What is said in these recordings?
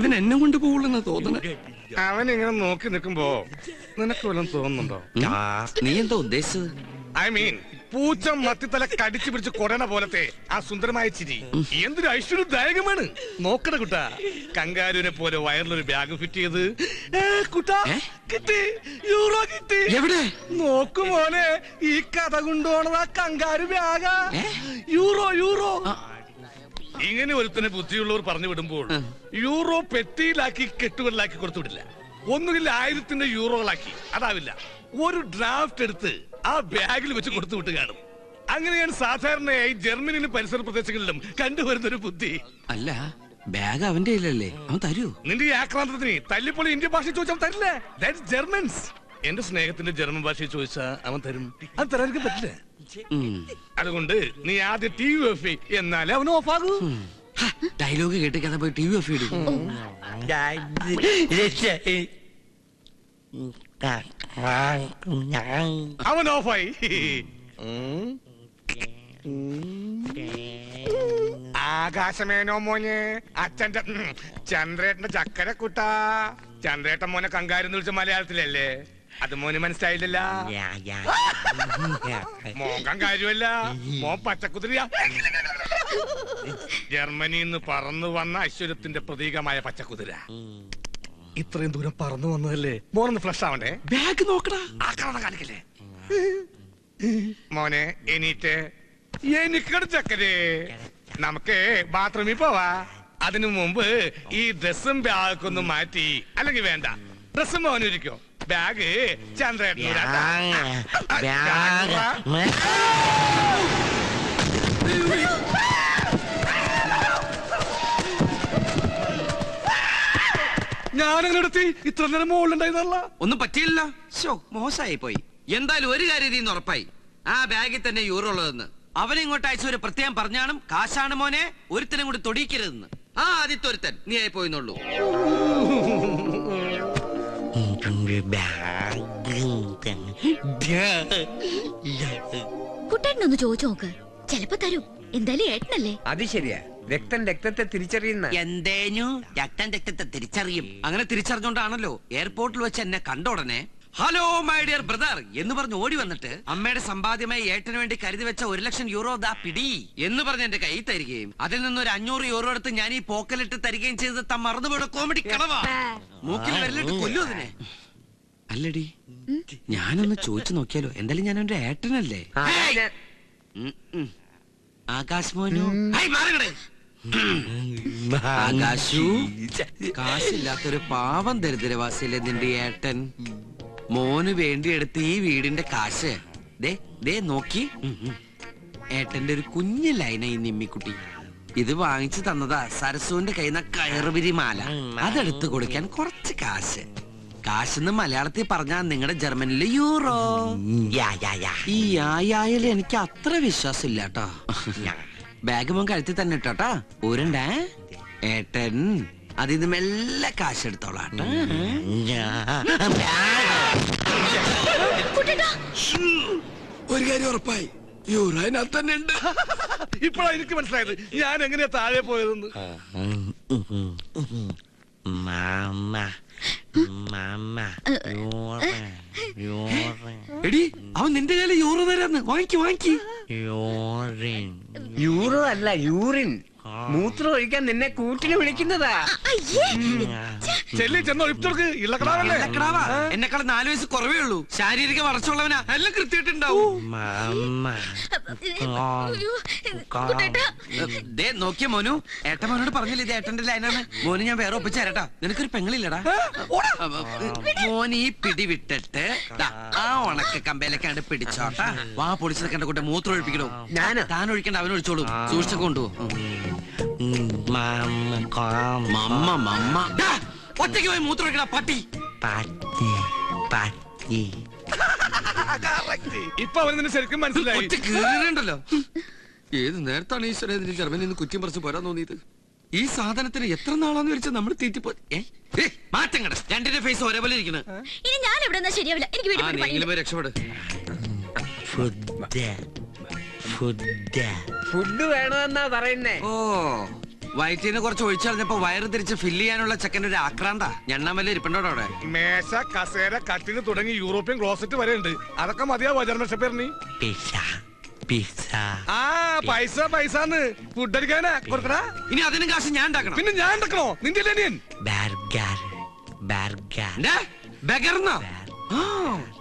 അവൻ എന്നെ കൊണ്ട് പോകുള്ളെന്ന് തോന്നണ. അവൻ ഇങ്ങനെ നോക്കി നിൽക്കുമ്പോ നിനക്ക് വല്ലതും തോന്നുന്നുണ്ടോ? നീ എന്താ ഉദ്ദേശിച്ചത്? ഐ മീൻ പൂച്ച മത്തിത്തല കടിച്ചു പിടിച്ച് കൊടണ പോലത്തെ ആ സുന്ദരമായ ചിരി എന്തൊരു ഐശ്വര്യദായകമാണ്. നോക്കണ കുട്ടാ, കങ്കാരുവിനെ പോലെ വയറിലൊരു ബാഗ് ഫിറ്റ് ചെയ്ത് കുട്ടാ കിട്ടി, യൂറോ കിട്ടി. എവിടെ നോക്കുമോനെ, ഈ കഥ കൊണ്ടുപോണത് ആ കങ്കാരു ബാഗാ. Euro euro. ഇങ്ങനെ ഒരുത്തനെ ബുദ്ധിയുള്ളവർ പറഞ്ഞു വിടുമ്പോൾ യൂറോ പെട്ടിയിലാക്കി കെട്ടുകളിലാക്കി കൊടുത്തുവിടില്ല. ഒന്നുകിൽ 1000 യൂറോകളാക്കി, അതാവില്ല, ഒരു ഡ്രാഫ്റ്റ് എടുത്ത് ആ ബാഗിൽ വെച്ച് കൊടുത്തു വിട്ട് കാണും. അങ്ങനെയാണ് സാധാരണയായി ജർമ്മനിയിലും പരിസര പ്രദേശങ്ങളിലും കണ്ടുവരുന്നൊരു ബുദ്ധി. അല്ല, ബാഗ് അവന്റെ ഇല്ലല്ലേ, അവൻ തരൂ? നിന്റെ ഈ ആക്രാന്തത്തിന് തല്ലിപ്പൊളി ഇന്ത്യൻ ഭാഷ ചോദിച്ചാൽ തരില്ലേ? That's Germans. എന്റെ സ്നേഹത്തിന്റെ ജർമ്മൻ ഭാഷയിൽ ചോദിച്ചാ അവൻ തരും. അത് തരാൻ പറ്റില്ല. അതുകൊണ്ട് നീ ആദ്യം TV ഓഫ് എന്നാലേ അവൻ ഓഫ് ആകൂ. ഡയലോഗ് കേട്ട് കഥ പോയി TV ഓഫ് ഇടും. അവൻ ഓഫായി. ആകാശമേനോ മോനെ, അച്ഛന്റെ ചന്ദ്രേട്ടന്റെ ചക്കര കുട്ടാ. ചന്ദ്രേട്ടൻ മോനെ കങ്കാരെന്ന് വിളിച്ച മലയാളത്തിലല്ലേ? അത് മോന് മനസ്സിലായില്ലല്ല. മോൻ കങ്കാരുമല്ല, മോൻ പച്ചക്കുതിരിയാ. ജർമ്മനിന്ന് പറന്നു വന്ന ഐശ്വര്യത്തിന്റെ പ്രതീകമായ പച്ചക്കുതിര. ഇത്രയും ദൂരം പറന്നു വന്നതല്ലേ, മോനൊന്ന് ഫ്ലഷ് ആവണ്ടേ? ബാഗ് നോക്കടാ, ആക്രമണം കാണിക്കല്ലേ. മോനെ എണീറ്റ്. എനിക്കട് ചക്കരേ, നമുക്ക് ബാത്റൂമിൽ പോവാ. അതിനു മുമ്പ് ഈ ഡ്രസ്സും ബാഗൊന്നും മാറ്റി. അല്ലെങ്കിൽ വേണ്ട, ഡ്രസ്സും മോനിരിക്കോ, ബാഗ് ചന്ദ്രേട്ടനൂരാ. ഞാനങ്ങനെ എടുത്തി ഇത്ര നേരം മുകളിലുണ്ടായിരുന്നല്ല. ഒന്നും പറ്റിയില്ല. മോശമായി പോയി. എന്തായാലും ഒരു കാര്യം നീ ഉറപ്പായി, ആ ബാഗിൽ തന്നെ യൂറോ ഉള്ളതെന്ന്. അവനെ ഇങ്ങോട്ട് അയച്ച ഒരു പ്രത്യേകം പറഞ്ഞാണ്, കാശാണ് മോനെ, ഒരുത്തനും കൂടി തൊടിയിക്കരുതെന്ന്. ആ ആദ്യത്തെ ഒരുത്തൻ നീ ആയി പോയിന്നുള്ളൂ. കുട്ടേട്ടനൊന്ന് ചോദിച്ചു നോക്ക്, ചെലപ്പോ തരും. എന്തായാലും ഏട്ടനല്ലേ. അത് ശരിയാ, രക്തം രക്തത്തെ തിരിച്ചറിയുന്ന. എന്തേനു രക്തത്തെ തിരിച്ചറിയും. അങ്ങനെ തിരിച്ചറിഞ്ഞോണ്ടാണല്ലോ എയർപോർട്ടിൽ വെച്ച് എന്നെ കണ്ട ഉടനെ ഹലോ മൈ ഡിയർ ബ്രദർ എന്ന് പറഞ്ഞ് ഓടി വന്നിട്ട് അമ്മയുടെ സമ്പാദ്യമായി ഏട്ടന് വേണ്ടി കരുതി വെച്ച 1,00,000 യൂറോ ദാ പിടി എന്ന് പറഞ്ഞ് എന്റെ കൈ തരികയും അതിൽ നിന്നൊരു 500 യൂറോ എടുത്ത് ഞാൻ ഈ പോക്കലിട്ട് തരികയും ചെയ്ത് താൻ മറന്നുപോയ കോമഡി കളവാ. മൂക്കിൽ വരലിട്ട് കൊല്ലു അതിനെ. അല്ലടി, ഞാനൊന്ന് ചോദിച്ചു നോക്കിയാലോ? എന്തായാലും ഞാൻ എന്റെ ഏട്ടനല്ലേ. ആകാശ് മോനു, ആകാശു, കാശില്ലാത്തൊരു പാവം ദരിദ്രവാസിയല്ലേ നിന്റെ ഏട്ടൻ. മോന് വേണ്ടിയെടുത്ത് ഈ വീടിന്റെ കാശ് ദേ നോക്കി. ഏട്ടന്റെ ഒരു കുഞ്ഞു ലൈന ഈ നിമ്മിക്കുട്ടി. ഇത് വാങ്ങിച്ചു തന്നതാ സരസുവിന്റെ കയ്യിന്ന കയറുപിരി മാല. അതെടുത്ത് കൊടുക്കാൻ കുറച്ച് കാശ്. കാശെന്ന് മലയാളത്തിൽ പറഞ്ഞാ നിങ്ങളുടെ ജർമ്മനിലെ യൂറോ. ഈ യായായാലും എനിക്ക് അത്ര വിശ്വാസം ഇല്ല കേട്ടോ. ബാഗ് മോൻ കഴുത്തി തന്നെ ഇട്ടോട്ടാ. ഊരണ്ടേ ഏട്ടൻ അതിന്ന് മെല്ലെ കാശ് എടുത്തോളാട്ടോ. ഒരു കാര്യം ഉറപ്പായി, യൂറോ അതിനകത്ത് തന്നെ ഉണ്ട്. ഇപ്പോഴാണ് എനിക്ക് മനസ്സിലായത് ഞാൻ എങ്ങനെയാ താഴെ പോയതെന്ന്. എടി, അവൻ നിന്റെ കയ്യില് യൂറോ തരാന്ന്. വാങ്ങിക്ക്. യൂറോ അല്ല, യൂറിൻ. മൂത്രം ഒഴിക്കാൻ നിന്നെ കൂട്ടിന് വിളിക്കുന്നതാ. ചെല്ലി ചെന്നോ ഇപ്പർക്ക് ഇള്ളക്കടാവല്ലേ. എന്നെക്കാൾ 4 വയസ്സ് കുറവേ ഉള്ളൂ. ശാരീരിക വളർച്ചയുള്ളവനാ. എല്ലാം കൃത്യമായിട്ടുണ്ടാവും. നോക്കിയ മോനു, ഏട്ടൻ മോനോട് പറഞ്ഞില്ല ഇത് ഏട്ടന്റെ ലൈനാണ്. മോന് ഞാൻ വേറെ ഒപ്പിച്ചു തരട്ടാ. നിനക്കൊരു പെങ്ങളില്ലടാ. മോൻ ഈ പിടി വിട്ടിട്ട് ആ ഉണക്ക കമ്പയിലേക്കാണ്ട് പിടിച്ചോട്ടാ. വാ പൊളിച്ചത് കണ്ട കൂട്ടെ മൂത്രം ഒഴിപ്പിക്കണോ? താൻ ഒഴിക്കണ്ട, അവനൊഴിച്ചോളൂ. സൂക്ഷിച്ചൊക്കെ കൊണ്ടുപോകും. ഒറ്റയ്ക്ക് പോയി മൂത്രം ഒഴിക്കണ പട്ടി. ഇപ്പൊ അവന് നിന്നെ ശരിക്കും മനസ്സിലായി. ഒറ്റ കീറുണ്ടല്ലോ. ഏത് നേരത്താണ് ഈശ്വര ഇതിന് ജർമ്മനിൽ നിന്ന് കുറ്റം പറിച്ച് പോരാൻ തോന്നിയത്? ഈ സാധനത്തിന് എത്ര നാളാന്ന് വെച്ചാൽ നമ്മൾ തീറ്റിപ്പോ മാറ്റങ്ങട. രണ്ടിന്റെ ഫേസ് ഒരേപോലെ ഇരിക്കണ. ഇനി ഞാൻ എവിടെ ശരിയാവില്ല. എനിക്ക് രക്ഷപ്പെട്. ഫുഡ് വേണമെന്നാ പറയുന്നേ. ഓ, വയറ്റിന്ന് കുറച്ച് ഒഴിച്ചു കളഞ്ഞപ്പോ വയറ് തിരിച്ച് ഫില്ല് ചെയ്യാനുള്ള ചെക്കൻ്റെ ഒരു ആക്രാന്ത ഞണ്ണാമല്ല ഇരിപ്പുണ്ടോ അവിടെ? മേശ, കസേര, കട്ടിന് തുടങ്ങി യൂറോപ്യൻ ക്ലോസറ്റ് വരെ ഉണ്ട്. അതൊക്കെ മതിയാവോ ജർമ്മൻ? ആ പൈസ പൈസന്ന് ഫുഡ് അടിക്കാനാ കൊടുക്കടാ. ഇനി അതിനും കാശ് ഞാൻ ഉണ്ടാക്കണം. പിന്നെ ഞാൻ ഉണ്ടാക്കണോ? നിന്റെ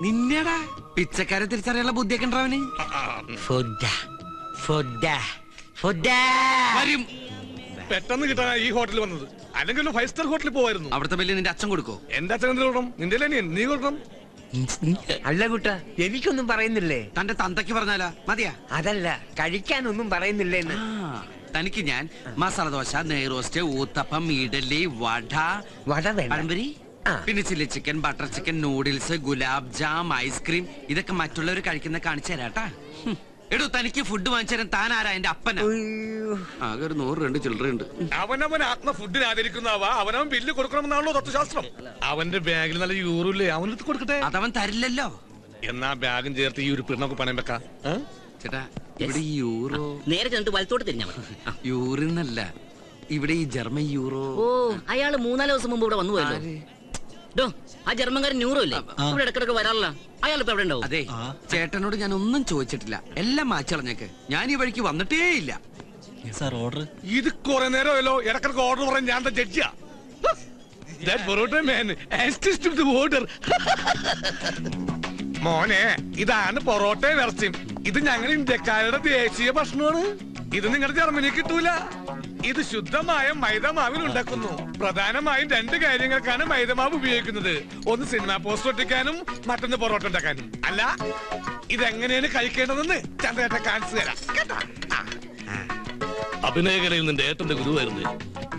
നിന്നെടാ പിച്ചക്കാരെ തിരിച്ചറിയാനുള്ള ബുദ്ധിയൊക്കെ ഉണ്ടാവന്. വരും. പെട്ടെന്ന് കിട്ടാൻ ഈ ഹോട്ടലിൽ വന്നത്. അല്ലെങ്കിൽ 5 സ്റ്റാർ ഹോട്ടലിൽ പോവായിരുന്നു. അവിടുത്തെ ബില്ല് നിന്റെ അച്ഛൻ കൊടുക്കോ? എന്റെ അച്ഛൻ എന്ത് കൊടുക്കണം? നിന്റെ അനിയൻ നീ കൊടുക്കണം. അല്ല കുട്ട, എനിക്കൊന്നും പറയുന്നില്ലേ? തന്റെ തന്തയ്ക്ക് പറഞ്ഞാലാ മതിയാ? അതല്ല, കഴിക്കാനൊന്നും പറയുന്നില്ലേന്ന്. തനിക്ക് ഞാൻ മസാല ദോശ, നെയ്റോസ്റ്റ്, ഊത്തപ്പം, ഇഡലി, വട, പഴംപൊരി, പിന്നെ chilli chicken, butter chicken, noodles, gulab jam, ice cream, ഇതൊക്കെ മറ്റുള്ളവർ കഴിക്കുന്ന കാണിച്ചു തരാട്ടാ. എടോ, തനിക്ക് ഫുഡ് വാങ്ങിച്ചു തരാൻ താൻ ആരാ? എന്റെ അപ്പനാ. ആകെ ഒരു 100-2 ചില്ലറുണ്ട്. അവനവൻ ആത്മ ഫുഡിന് ആദരിക്കുന്നവാ അവനവൻ ബില്ല് കൊടുക്കണമെന്നാണല്ലോ തത്വശാസ്ത്രം. അവന്റെ ബാഗിൽ നല്ല യൂറോ ഇല്ലേ, അവനെടുത്ത് കൊടുക്കട്ടെ. അതവൻ തരില്ലല്ലോ. എന്നാ ബാഗും ചേർത്ത് ഈ ഒരു പിണ്ണൊക്കെ പണയം വെക്കാം. ചേട്ടാ, ഇവിടെ ഈ യൂറോ നേരെ ചെന്നിട്ട് വലത്തോട്ട് തിരിഞ്ഞാ മതി. യൂറിന്നല്ല, ഇവിടെ ഈ ജർമ്മൻ യൂറോ. ഓ, അയാള് 3-4 ദിവസം മുമ്പ് ഇവിടെ വന്നു പോയല്ലോ. ആ ജർമ്മൻകാരൻ ന്യൂറോ ഇല്ലേ, ഇവിടെ ഇടക്കിടക്ക് വരാറില്ല. അയാൾ ഇപ്പൊ എവിടെ ഉണ്ടാവും? അതെ, ചേട്ടനോട് ഞാൻ ഒന്നും ചോദിച്ചിട്ടില്ല, എല്ലാം മാച്ചളഞ്ഞേക്ക്. ഞാൻ ഈ വഴിക്ക് വന്നിട്ടേ ഇല്ല. ഇത് കുറെ നേരമല്ലോ ഇടക്കിടക്ക് ഓർഡർ പറയാൻ ഞാൻ ജഡ്ജിയാ. മോനെ, ഇതാണ് പൊറോട്ടയും ഇറച്ചിയും. ഇത് ഞങ്ങൾ ഇന്ത്യക്കാരുടെ ദേശീയ ഭക്ഷണമാണ്. ഇത് നിങ്ങളുടെ ജർമ്മനി കിട്ടൂല. ഇത് ശുദ്ധമായ മൈദമാവിൽ ഉണ്ടാക്കുന്നു. പ്രധാനമായും 2 കാര്യങ്ങൾക്കാണ് മൈദമാവ് ഉപയോഗിക്കുന്നത്. ഒന്ന് സിനിമ പോസ്റ്റർ ഒട്ടിക്കാനും, മറ്റൊന്ന് പൊറോട്ട ഉണ്ടാക്കാനും. അല്ല, ഇതെങ്ങനെയാണ് കഴിക്കേണ്ടതെന്ന് ചന്ദ്രേട്ടൻ കാണിച്ചു തരാം. അഭിനയകലയിൽ നിന്റെ ഏട്ടന്റെ ഗുരുവായിരുന്നു,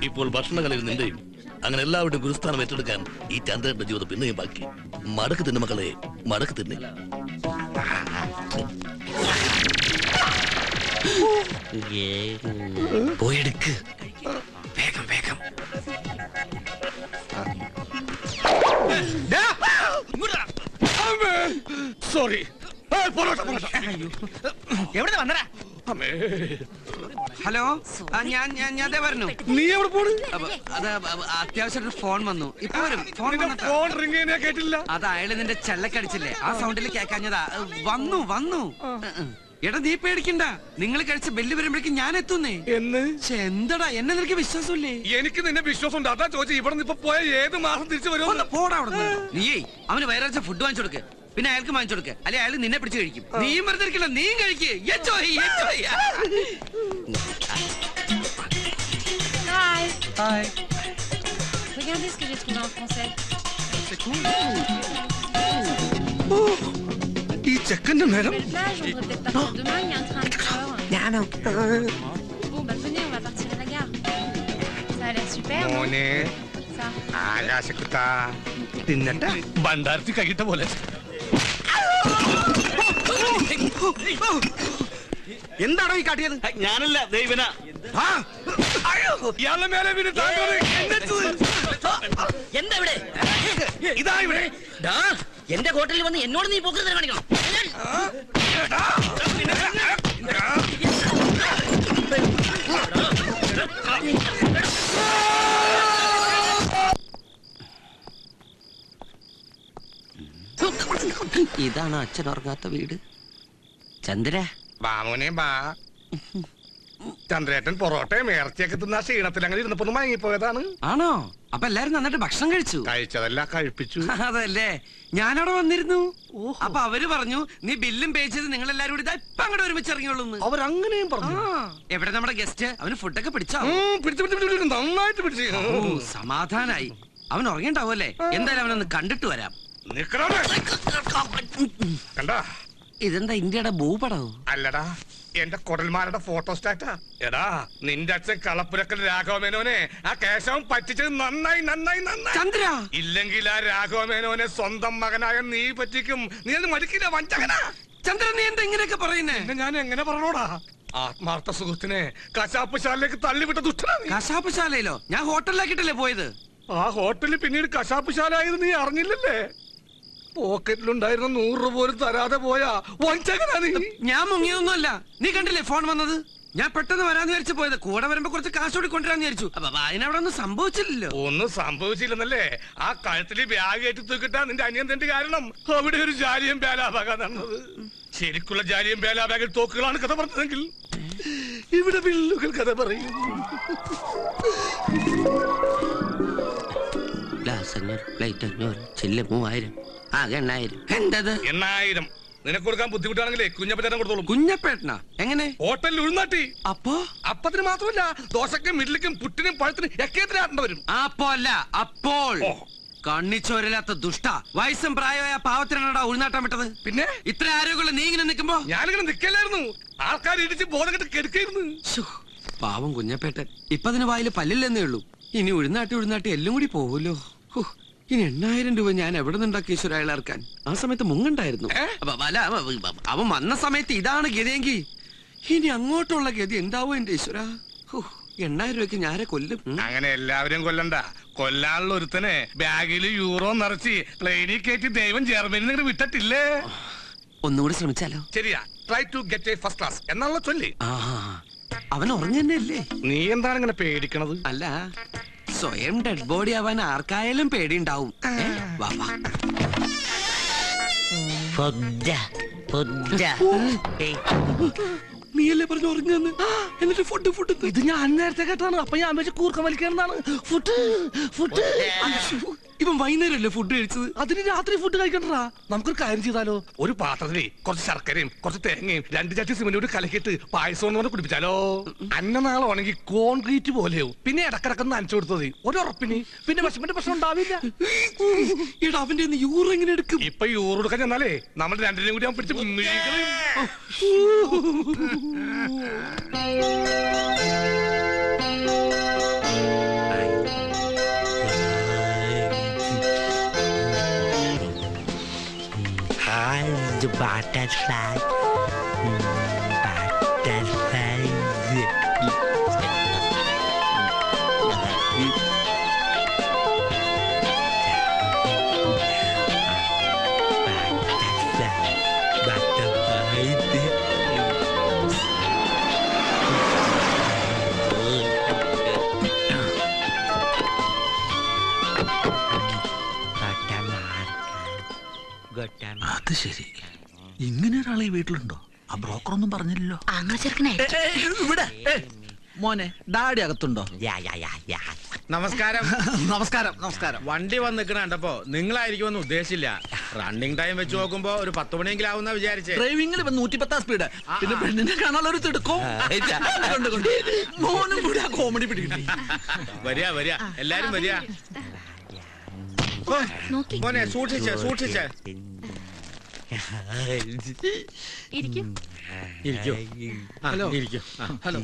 ഇപ്പോൾ ഭക്ഷണകലയിൽ നിന്റെയും. അങ്ങനെ എല്ലാവരുടെയും ഗുരുസ്ഥാനം ഏറ്റെടുക്കാൻ ഈ ചന്ദ്രന്റെ ജീവിതം പിന്നെയും ബാക്കി. മടക്ക് തിന്നു മക്കളെ, മടക്ക് തിന്നെ. പോയെടുക്ക്, വേഗം വേഗം. സോറി. എവിടെ വന്നടാ? ഹലോ, ഞാൻ പറഞ്ഞു. നീ എവിടെ പോണ്? അത് അത്യാവശ്യം ഫോൺ വന്നു. ഇപ്പൊ വരും. ഫോൺ റിംഗ് ചെയ്യാൻ കേട്ടില്ല. അത് അയാള് നിന്റെ ചെല്ലക്കടിച്ചില്ലേ, ആ സൗണ്ടിൽ കേക്കാഞ്ഞതാ. വന്നു. എടാ, നീ പേടിക്കണ്ട. നിങ്ങൾ കഴിച്ച ബെല്ല് വരുമ്പോഴേക്കും ഞാൻ എത്തുന്നേ. എന്ന് എന്തടാ, എന്നെ നിനക്ക് വിശ്വാസമില്ലേ? എനിക്ക് നിന്നെ വിശ്വാസം. അതാ ചോദിച്ചു, ഇവിടെ നിന്ന് ഇപ്പൊ പോയ ഏത് മാസം തിരിച്ചു വരുമോ? പോടാ അവിടെ. നീയേ അവന് വയറാഴ്ച ഫുഡ് വാങ്ങിച്ചു കൊടുക്ക്, പിന്നെ അയാൾക്ക് വാങ്ങിച്ചു കൊടുക്ക്. അല്ലെ അയാൾ നിന്നെ പിടിച്ച് കഴിക്കും. നീയും വെറുതെ ഇരിക്കില്ല, നീയും കഴിക്ക്. Hi. Regardez ce que j'ai trouvé en français. C'est cool. ഈ ചെക്കന്റെ നേരം. Belle plage, on devrait peut-être partir demain, il y a un train à 8 heures. Bon, bah venez, on va partir à la gare. Ça a l'air super, non? മോനെ, Ça. ആകാശക്കുട്ടാ, തിന്നട്ടെ. ഭണ്ഡാരത്തിൽ കഴിട്ട പോലെ. എന്താണോ ഈ കാട്ടിയത്? ഞാനല്ല, ദൈവന. ഇയാളുടെ മേലെ വീണ് താങ്കൾ എന്താ ഇവിടെ? ഇതാ ഇവിടെ. എന്റെ ഹോട്ടലിൽ വന്ന് എന്നോട് നീ പോക്കരുത് കാണിക്കണം. ഇതാണ് അച്ഛൻ ഉറങ്ങാത്ത വീട്. ചന്ദ്ര, ബാമോനെ ബാ. ചന്ദ്രേട്ടൻ പൊറോട്ടയും ഇറച്ചിയൊക്കെ തിന്ന ക്ഷീണത്തിൽ അങ്ങനെ ഇരുന്നപ്പോ മയങ്ങിപ്പോയതാണ്. ആണോ? അപ്പൊ എല്ലാരും നന്നായിട്ട് ഭക്ഷണം കഴിച്ചു? കഴിച്ചതല്ല, കഴിപ്പിച്ചു. അതല്ലേ, ഞാനവിടെ വന്നിരുന്നു. അപ്പൊ അവര് പറഞ്ഞു നീ ബില്ലും പേ ചെയ്ത് നിങ്ങൾ എല്ലാരും കൂടി ഇപ്പൊ അങ്ങോട്ട് ഒരുമിച്ച് ഇറങ്ങിയോളൂ. അവരങ്ങനെയും പറഞ്ഞു. എവിടെ നമ്മുടെ ഗസ്റ്റ്? അവന് ഫുഡൊക്കെ പിടിച്ചോ? പിടിച്ചു, നന്നായിട്ട് പിടിച്ചു. സമാധാനായി. അവൻ ഉറങ്ങിണ്ടാവുമല്ലേ? എന്തായാലും അവനൊന്ന് കണ്ടിട്ട് വരാം. കണ്ടാ, ഇതെന്താ ഇന്ത്യയുടെ ഭൂപടവും? അല്ലടാ, എന്റെ കൊടൽമാരുടെ ഫോട്ടോ സ്റ്റാറ്റാ. എടാ, നിന്റെ അച്ഛൻ കളപ്പുരക്കൽ രാഘവമേനോനെ ആ കേശവൻ പറ്റിച്ചത് നന്നായി. ചന്ദ്ര, ഇല്ലെങ്കിൽ ആ രാഘവമേനോനെ സ്വന്തം മകനായ നീ പറ്റിക്കും. നീ അത് മടിക്കില്ല, വഞ്ചകനാ. ചന്ദ്രൻ, നീ എന്താ ഇങ്ങനെയൊക്കെ പറയുന്നേ? ഞാൻ എങ്ങനെ പറഞ്ഞോടാ? ആത്മാർത്ഥ സുഹൃത്തിനെ കശാപ്പുശാലയിലേക്ക് തള്ളിവിട്ട ദുഷ്ടനാ നീ. കശാപ്പുശാലയിലോ? ഞാൻ ഹോട്ടലിലാക്കിട്ടല്ലേ പോയത്. ആ ഹോട്ടലിൽ പിന്നീട് കശാപ്പുശാല ആയത് നീ അറിഞ്ഞില്ലല്ലേ? പോക്കറ്റിലുണ്ടായിരുന്ന 100 രൂപ പോലും തരാതെ പോയാ വഞ്ചകനാ നീ. ഞാൻ മുങ്ങിയൊന്നുമല്ല. നീ കണ്ടില്ലേ ഫോൺ വന്നത്? ഞാൻ പെട്ടെന്ന് വരാന്ന് വിചാരിച്ചു പോയത്. കൂടെ വരുമ്പോ കുറച്ച് കാശ് കൂടി കൊണ്ടുവരാന്ന് വിചാരിച്ചു. അപ്പൊ അതിനവിടെ ഒന്നും സംഭവിച്ചില്ലല്ലോ. ഒന്നും സംഭവിച്ചില്ലെന്നല്ലേ? ആ കഴുത്തില് ബാഗ് ഏറ്റു തൂക്കിട്ടാ നിന്റെ അനിയൻ തന്റെ കാരണം. അവിടെ ഒരു ജാലിയും ബേലാബാഗാണ് നടന്നത്. ശരിക്കുള്ള ജാലിയും ബേലാബാഗിൽ തോക്കുകളാണ് കഥ പറഞ്ഞതെങ്കിൽ ഇവിടെ വില്ലുകൾ കഥ പറയും. ഗ്ലാസ് 500, പ്ലേറ്റ് 500, ചില്ല് 3000, ആകെ 8000. എന്തത് 8000 നിനക്ക് കൊടുക്കാൻ ബുദ്ധിമുട്ടാണെങ്കിലേ കുഞ്ഞപ്പേട്ടൻ കൊടുത്തോളൂ. കുഞ്ഞപ്പേട്ടനാ? എങ്ങനെ? ഹോട്ടലിൽ ഉഴുന്നാട്ടി. അപ്പോ അപ്പത്തിന് മാത്രമല്ല, ദോശക്കും ഇഡ്ലിക്കും പുട്ടിനും പഴത്തിനും ഒക്കെ ആട്ടേണ്ട വരും. അപ്പോ അല്ല, അപ്പോൾ കണ്ണിച്ചോരില്ലാത്ത ദുഷ്ട. വയസ്സും പ്രായമായ പാവത്തിനാണോടാ ഉൾനാട്ടം വിട്ടത്? പിന്നെ ഇത്ര ആരോഗ്യമുള്ള നീ ഇങ്ങനെ നിൽക്കുമ്പോ ഞാനിങ്ങനെ നിക്കല്ലായിരുന്നു. ആൾക്കാർ ഇടിച്ച് ബോധം കെട്ട് കെടുക്കായിരുന്നു. പാവം കുഞ്ഞപ്പേട്ടൻ. ഇപ്പൊ അതിന് വായില് പല്ലില്ലെന്നേ ഉള്ളൂ. ഇനി ഉഴുന്നാട്ടി എല്ലാം കൂടി പോവല്ലോ. ഇനി 8000 രൂപ ഞാൻ എവിടെ നിന്നുണ്ടാക്കി ഈശ്വര അയാളർക്കാൻ? ആ സമയത്ത് മുങ്ങണ്ടായിരുന്നു. അവൻ വന്ന സമയത്ത് ഇതാണ് ഗതിയെങ്കിൽ ഇനി അങ്ങോട്ടുള്ള ഗതി എന്താവോ എന്റെ ഈശ്വര. 8000 രൂപയ്ക്ക് ഞാരെ കൊല്ലും. അങ്ങനെ എല്ലാവരും കൊല്ലണ്ട. കൊല്ലാനുള്ള ഒരുത്തനെ ബാഗില് യൂറോ നിറച്ച് പ്ലെയിനിൽ കയറ്റി ദൈവം ജർമ്മനി നിങ്ങൾ വിട്ടിട്ടില്ലേ? ഒന്നുകൂടി ശ്രമിച്ചാലോ? ശരിയാ. Try to get a first class എന്നുള്ള ചൊല്ലി. അവൻ ഉറങ്ങന്നല്ലേ? നീ എന്താണ് ഇങ്ങനെ പേടിക്കണത്? അല്ല, സ്വയം ഡെഡ് ബോഡി ആവാൻ ആർക്കായാലും പേടിയുണ്ടാവും. വാ വാ. നീയല്ലേ പറഞ്ഞു ഉറങ്ങുന്നു? എന്നിട്ട് ഫുഡ് ഇത് ഞാൻ നേരത്തെ കേട്ടാണ്. അപ്പൊ ഞാൻ വെച്ച് കൂർക്കം വലിക്കാനാണ്. ഫുഡ് ഇവൻ വൈകുന്നേരമല്ലേ ഫുഡ് കഴിച്ചത്? അതിന് രാത്രി ഫുഡ് കഴിക്കണ്ടാ. നമുക്കൊരു കാര്യം ചെയ്താലോ? ഒരു പാത്രത്തില് കുറച്ച് ശർക്കരയും കുറച്ച് തേങ്ങയും 2 ചട്ടി സിമന്റും കൂടി കലക്കിയിട്ട് പായസം കൊണ്ട് കുടിപ്പിച്ചാലോ? അന്ന നാളെ ഉണങ്ങി കോൺക്രീറ്റ് പോലെയാവും. പിന്നെ ഇടക്കിടക്കൊന്ന് നനച്ചു കൊടുത്തത് ഒരു ഉറപ്പിന്. പിന്നെ വിഷമിന്റെ പ്രശ്നം ഉണ്ടാവില്ല. എടാ, അവന്റെ യൂറോ എങ്ങനെ എടുക്കും? ഇപ്പൊ യൂറോ എടുക്കാൻ ചെന്നാലേ നമ്മൾ രണ്ടിനെയും കൂടി പിടിച്ച് The butterfly, butterfly. അത് ശരി, ഇങ്ങനെ ഒരാളെ ഈ വീട്ടിലുണ്ടോ? ആ ബ്രോക്കർ ഒന്നും പറഞ്ഞില്ലല്ലോ. ഇവിടെ മോനെ, ഡാഡി അകത്തുണ്ടോ? നമസ്കാരം. നമസ്കാരം. നമസ്കാരം. വണ്ടി വന്ന് നിൽക്കണ കണ്ടപ്പോ നിങ്ങളായിരിക്കുമെന്ന് ഉദ്ദേശിച്ചില്ല. റണ്ണിങ് ടൈം വെച്ച് നോക്കുമ്പോ ഒരു 10 മണിയെങ്കിലും ആവുന്ന വിചാരിച്ചേ. ഡ്രൈവിംഗിൽ 110 സ്പീഡ്. പിന്നെ പെണ്ണിനെ കാണാനുള്ള ഒരു തിടുക്കവും മോനും കൂടി ആ കോമഡി പിടികിട്ടി. വരിക എല്ലാരും വരിക. മോനെ സൂക്ഷിച്ചേ. ഹലോ. ഹലോ.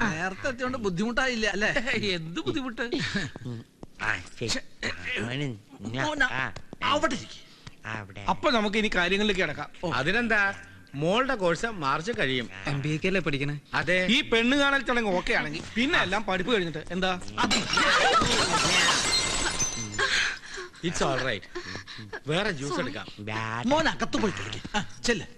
നേരത്തെ എത്തിയോണ്ട് ബുദ്ധിമുട്ടായില്ല അല്ലേ? എന്ത് ബുദ്ധിമുട്ട്? അപ്പൊ നമുക്ക് ഇനി കാര്യങ്ങളിലേക്ക് കിടക്കാം. അതിനെന്താ, മോളുടെ കോഴ്സ് മാർച്ച് കഴിയും. MBA അല്ലേ പഠിക്കണേ? അതെ. ഈ പെണ്ണ് കാണൽ ചടങ്ങ് ഓക്കെ ആണെങ്കിൽ പിന്നെ എല്ലാം പഠിപ്പ് കഴിഞ്ഞിട്ട് എന്താ? It's all right. വേറെ ജ്യൂസ് എടുക്കാം. മോൻ അകത്ത് പോയി ചെല്ല്.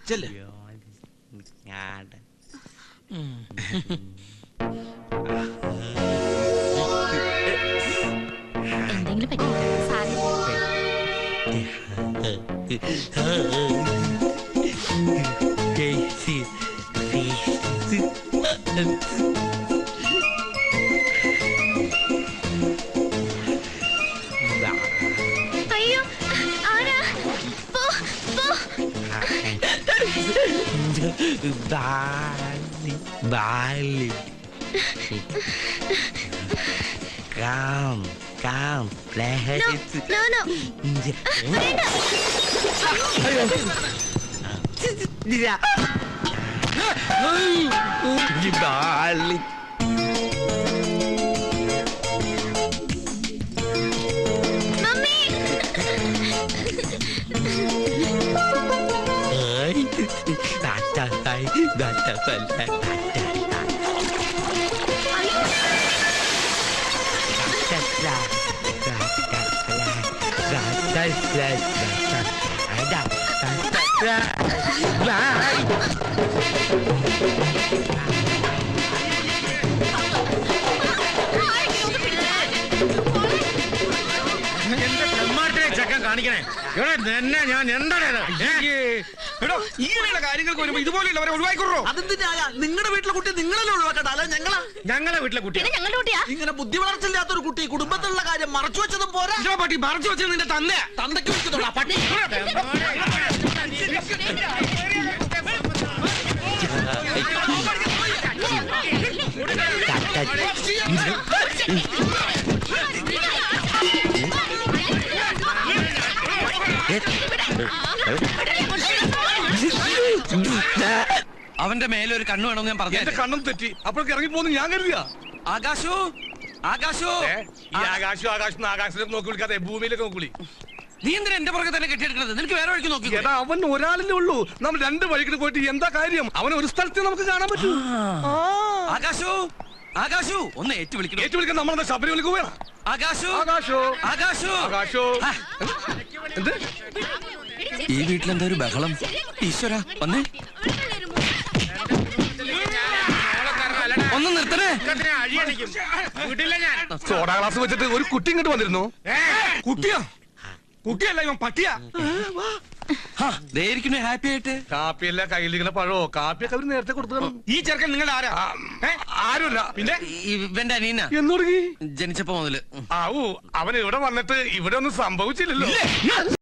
എന്തെങ്കിലും പറ്റി അയ്യോ, ആരാ? Bali. Come, let's. No. Bali. Mummy! Butterfly. എന്റെ ചെമ്മാട്ടിനെ ചക്കൻ കാണിക്കണേ ഇവിടെ തന്നെ ഞാൻ എന്താണ് ഇങ്ങനെയുള്ള കാര്യങ്ങൾക്ക് വരുമ്പോ ഇതുപോലെയുള്ളവരെ ഒഴിവാക്കിക്കൊള്ളൂ. അതെന്തിനാ നിങ്ങളുടെ വീട്ടിലെ കുട്ടി നിങ്ങളല്ലേ ഒഴിവാക്കട്ടെ അല്ല ഞങ്ങളാ ഞങ്ങളെ വീട്ടിലെ കുട്ടിയാണ് ഞങ്ങളുടെ കുട്ടിയാ ഇങ്ങനെ ബുദ്ധി വളർച്ചില്ലാത്തൊരു കുട്ടി കുടുംബത്തിലുള്ള കാര്യം മറച്ചു വെച്ചതും പോരാ പട്ടി മറച്ചു വെച്ചത് നിന്റെ തന്നെ. തന്തയ്ക്ക് വിളിക്കുന്നുള്ളൂ ആ പട്ടി അവന്റെ മേലെ ഒരു കണ്ണു വേണമെന്ന് ഞാൻ പറഞ്ഞു. എന്റെ കണ്ണും തെറ്റി അപ്പോഴേക്ക് ഇറങ്ങിപ്പോന്ന് ഞാൻ കരുതിയ. ആകാശു ആകാശു ഈ ആകാശം ആകാശത്തിലേക്ക് നോക്കി വിളിക്കാതെ ഭൂമിയിലേക്ക് നോക്കി വിളി. നീ എന്തിനാ എന്റെ പുറകെ തന്നെ കെട്ടിയെടുക്കുന്നത്? നിനക്ക് വേറെ വഴിക്ക് നോക്കി. എടാ അവൻ ഒരാളല്ലേ ഉള്ളൂ. നമ്മൾ രണ്ട് വഴിക്ക് പോയിട്ട് എന്താ കാര്യം? അവനെ ഒരു സ്ഥലത്ത് നമുക്ക് കാണാൻ പറ്റൂ. ആകാശു ആകാശു ഒന്ന് ഏറ്റു വിളിക്കണം. ഏറ്റു വിളിക്കാൻ നമ്മളെന്താ ശബരിമലക്ക് പോയാ? ആകാശു ആകാശോ ആകാശു ആകാശോ ആ, എന്ത് ഈ വീട്ടിലെന്താ ഒരു ബഹളം? ഈശ്വര വന്നേ ഒന്ന് നിർത്തണേ. വീട്ടിലെ ഞാൻ സോഡാ ഗ്ലാസ് വെച്ചിട്ട് ഒരു കുട്ടി ഇങ്ങോട്ട് വന്നിരുന്നു. കുട്ടിയാ? കുട്ടിയല്ല ഇവൻ പട്ടിയാ. ഹാപ്പി ആയിട്ട്. കാപ്പിയല്ല കയ്യിലിരിക്കുന്ന പഴോ കാപ്പിയൊക്കെ അവര് നേരത്തെ കൊടുത്തു. ഈ ചെറുക്കൻ നിങ്ങളുടെ ആരാ? ആരുമില്ല. പിന്നെ ഇവന്റെ അനീന എന്നോട് ജനിച്ചപ്പോ മുതല് ആവൂ അവൻ ഇവിടെ വന്നിട്ട് ഇവിടെ ഒന്നും സംഭവിച്ചില്ലല്ലോ.